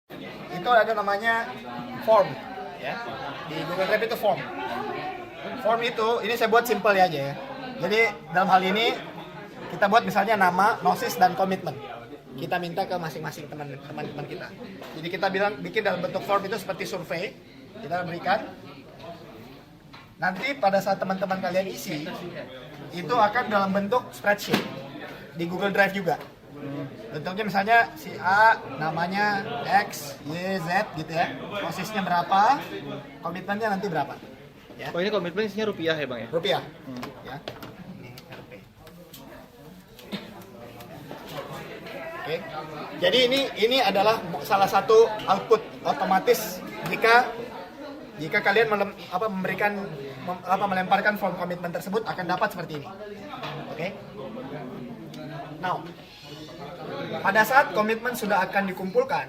Itu ada namanya form, ya. Di Google Drive itu form. Form itu, ini saya buat simple ya aja ya. Jadi dalam hal ini kita buat misalnya nama, nosis, dan komitmen. Kita minta ke masing-masing teman-teman kita. Jadi kita bikin dalam bentuk form itu seperti survei. Kita berikan. Nanti pada saat teman-teman kalian isi, itu akan dalam bentuk spreadsheet di Google Drive juga. Bentuknya misalnya si A namanya X, Y, Z gitu ya. Posisinya berapa, komitmennya nanti berapa. Ya. Oh ini komitmen isinya rupiah ya bang ya? Rupiah. Ya. Ini Rp. Oke. Jadi ini adalah salah satu output otomatis jika kalian melemparkan form komitmen tersebut akan dapat seperti ini. Oke. Now, pada saat komitmen sudah akan dikumpulkan,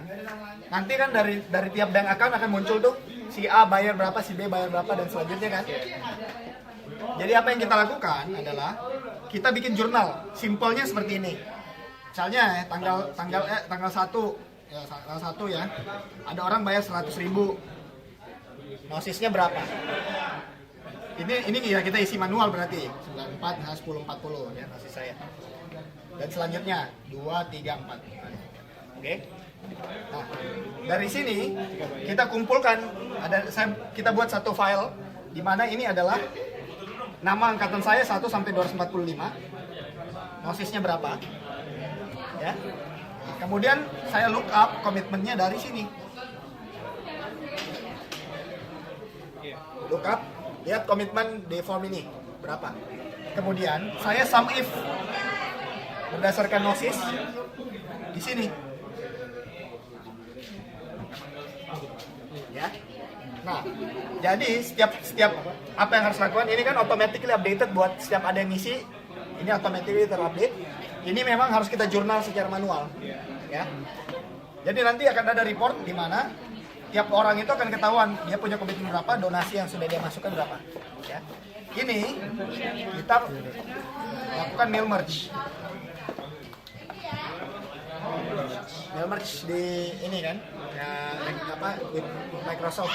nanti kan dari tiap bank account akan muncul tuh si A bayar berapa, si B bayar berapa, dan selanjutnya kan. Jadi apa yang kita lakukan adalah kita bikin jurnal, simpelnya seperti ini. Misalnya tanggal 1 ya, tanggal 1 ya, ada orang bayar 100.000, nosisnya berapa? Ini ya kita isi manual berarti 94 10 40 ya nosis saya. Dan selanjutnya 2 3 4. Oke. Nah, dari sini kita kumpulkan kita buat satu file di mana ini adalah nama angkatan saya 1 sampai 245. Nosisnya berapa? Ya. Kemudian saya look up komitmennya dari sini. Look up, lihat komitmen di form ini berapa. Kemudian saya sum if berdasarkan nosis di sini. Ya. Nah, jadi setiap apa yang harus lakukan ini kan automatically updated buat setiap ada yang ngisi, ini automatically terupdate. Ini memang harus kita jurnal secara manual, ya. Jadi nanti akan ada report di mana tiap orang itu akan ketahuan dia punya komitmen berapa, donasi yang sudah dia masukkan berapa, ya. Ini kita lakukan mail merge. Mail merge di ini kan ya, with Microsoft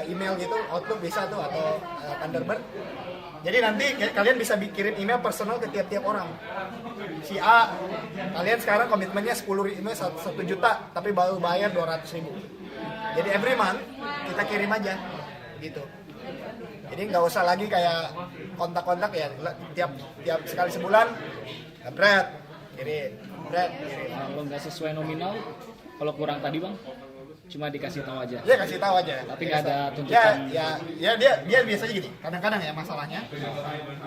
email gitu, Outlook bisa tuh atau Thunderbird. Jadi nanti kalian bisa kirim email personal ke tiap-tiap orang. Si A, kalian sekarang komitmennya 10.000, 1 juta, tapi baru bayar 200.000. Jadi every month kita kirim aja, gitu. Jadi nggak usah lagi kayak kontak-kontak ya, tiap sekali sebulan, bread, kirim. Kalau nggak sesuai nominal, kalau kurang tadi bang, cuma dikasih tahu aja. Dia kasih tahu aja. Tapi nggak ada tuntutan. Ya dia biasanya gini. Kadang-kadang ya masalahnya.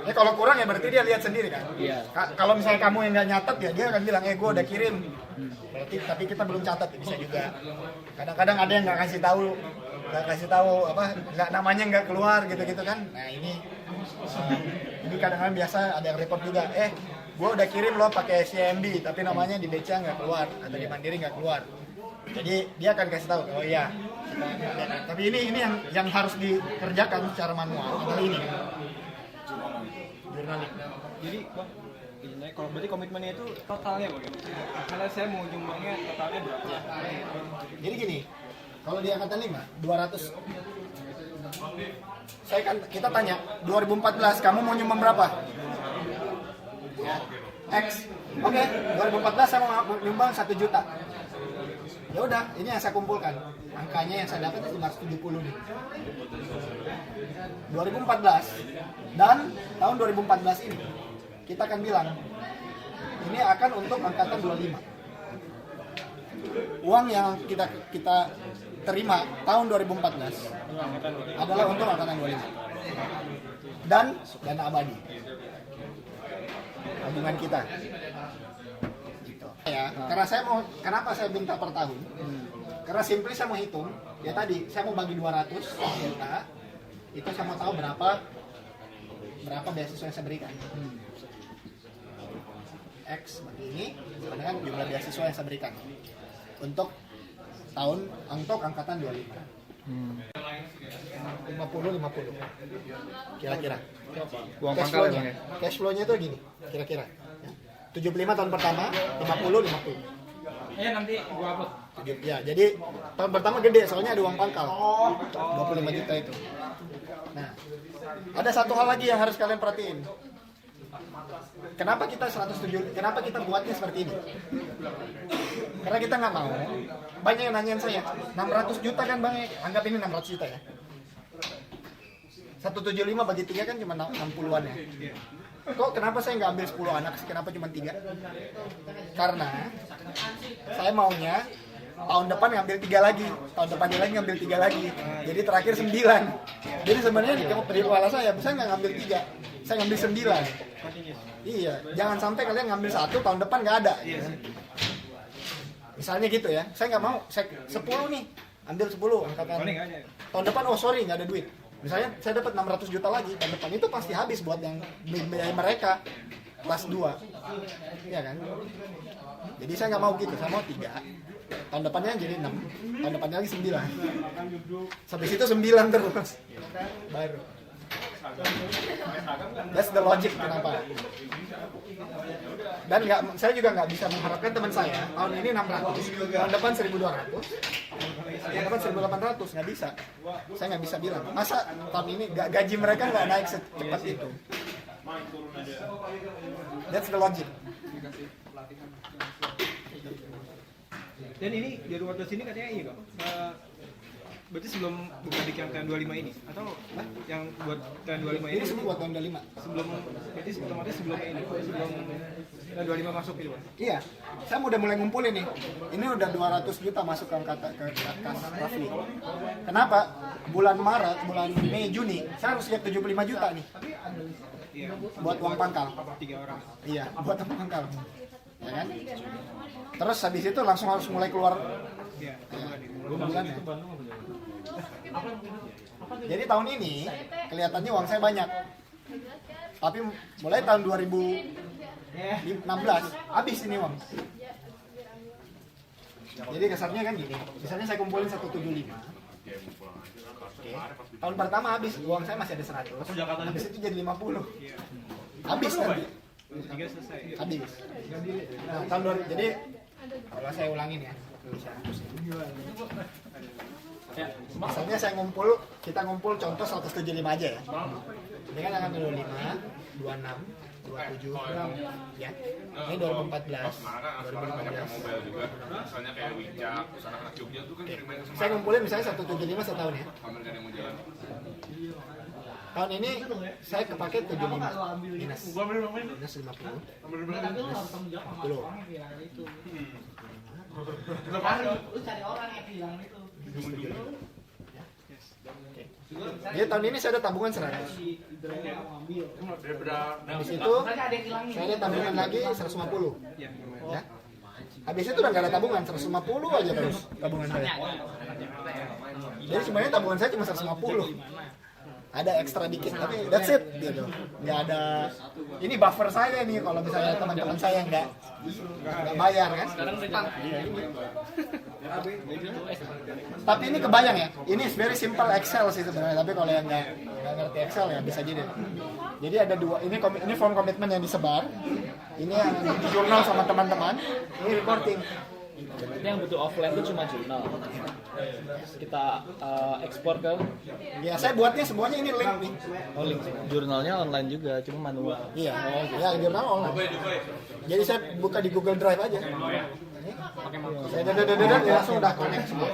Ya kalau kurang ya berarti dia lihat sendiri kan. Iya. Kalau misalnya kamu yang nggak nyatet ya dia akan bilang, gue udah kirim. Berarti tapi kita belum catat, bisa juga. Kadang-kadang ada yang nggak kasih tahu apa, nggak namanya nggak keluar gitu-gitu kan. Nah ini kadang-kadang biasa ada yang report juga. Gue udah kirim loh pakai CMB, tapi namanya di BCA nggak keluar atau di Mandiri nggak keluar. Jadi dia akan kasih tahu, oh iya. Tapi ini yang harus dikerjakan secara manual adalah ini. Jurnaling. Jadi bang, kalau berarti komitmennya itu totalnya bagaimana? Karena saya mau nyumbangnya totalnya berapa? Jadi gini, kalau di angkatan 5, 200. Kita tanya, 2014 kamu mau nyumbang berapa? Ya, X. Oke, 2014 saya mau nyumbang 1 juta. Ya udah, ini yang saya kumpulkan. Angkanya yang saya dapat 570 nih. 2014 dan tahun 2014 ini kita akan bilang ini akan untuk angkatan 25. Uang yang kita terima tahun 2014 adalah untuk angkatan 25. Dan dana abadi. Tabungan kita. Ya, karena kenapa saya minta per tahun? Karena simply saya mau hitung, ya tadi saya mau bagi 200 juta, itu saya mau tahu berapa beasiswa yang saya berikan. X bagi ini sama dengan jumlah beasiswa yang saya berikan untuk angkatan 25. 50 kira-kira. Uang pangkal ya bang ya? Cash flow-nya itu gini, kira-kira. 75 tahun pertama, 50. Ya nanti gua upload. Ya, jadi tahun pertama gede soalnya ada uang pangkal. 25 juta itu. Nah, ada satu hal lagi yang harus kalian perhatiin. Kenapa kita 107? Kenapa kita buatnya seperti ini? Karena kita nggak mau. Banyak yang nanyain saya, 600 juta kan Bang? Anggap ini 600 juta ya. 175 bagi 3 kan cuma 60-an ya. Kok kenapa saya nggak ambil 10 anak sih? Kenapa cuma 3? Karena saya maunya tahun depan ngambil 3 lagi, tahun depannya lagi ngambil 3 lagi. Jadi terakhir 9. Jadi sebenarnya di kepala saya nggak ngambil 3, saya ngambil 9. Iya, jangan sampai kalian ngambil 1 tahun depan nggak ada. Misalnya gitu ya, saya nggak mau, saya 10 nih, ambil 10 angkatan. Tahun depan sorry nggak ada duit. Misalnya saya dapat 600 juta lagi, tahun depan itu pasti habis buat yang biaya mereka kelas 2. Iya kan? Jadi saya nggak mau gitu, saya mau 3. Tahun depannya jadi 6, tahun depannya lagi 9. Sampai situ 9 terus. Baru. That's the logic kenapa. Dan saya juga nggak bisa mengharapkan teman saya tahun ini 600, tahun depan 1.200, tahun depan 1.800, nggak bisa. Saya nggak bisa bilang. Masa tahun ini gaji mereka nggak naik secepat itu. That's the logic. Dan ini di 12 ini katanya iya kok. Berarti sebelum bukan di yang tahun 25 ini atau yang buat tahun 25 ini? Ini semua buat tahun 25. Sebelum berarti otomatis sebelum ini, sebelum tahun 25 masuk gitu, Pak. Iya, saya udah mulai ngumpulin nih. Ini udah 200 juta masuk ke kas Rafli. Kenapa? Bulan Maret, bulan Mei, Juni, saya harus lihat 75 juta nih. Iya. Buat uang pangkal. 3 orang. Iya, buat uang pangkal. Ya kan? Terus habis itu langsung harus mulai keluar. Iya. Bulan ya. Jadi tahun ini kelihatannya uang saya banyak. Tapi mulai tahun 2016 habis ini uang. Jadi kesannya kan gini, misalnya saya kumpulin 175. Oke. Tahun pertama habis, uang saya masih ada 100. Habis itu jadi 50. Habis nanti. 3 selesai. Habis. Nah, tahun 2000, jadi kalau saya ulangin ya. Misalnya saya kita ngumpul contoh 175 aja ya. Ini kan angka 25, 26, 27, ya. Ini 2014, 2015. juga misalnya kayak Wicak, terus anak-anak Jogja tuh kan main Saya ngumpulin misalnya 175 setahun ya. pamer kan yang mau jalan. Tahun ini saya kepake 75 minus 50. Jadi tahun ini saya ada tabungan 100. Habis itu saya ada tabungan lagi 150. Ya. Habis itu udah nggak ada tabungan, 150 aja terus tabungan saya. Jadi sebenarnya tabungan saya cuma 150. Ada ekstra dikit, tapi that's it gitu. Nggak ada. Ini buffer saya nih kalau misalnya teman-teman saya nggak bayar kan. Tapi ini kebayang ya. Ini very simple Excel sih sebenarnya. Tapi kalau yang nggak ngerti Excel ya bisa jadi. Jadi ada 2. Ini form komitmen yang disebar. Ini yang di jurnal sama teman-teman. Ini reporting. Berarti yang butuh offline itu cuma jurnal. Kita ekspor ke. Ya saya buatnya semuanya ini link nih. Oh, link. Jurnalnya online juga, cuma manual. Iya. Ya jurnal online. Jadi saya buka di Google Drive aja. Saya langsung udah connect semua.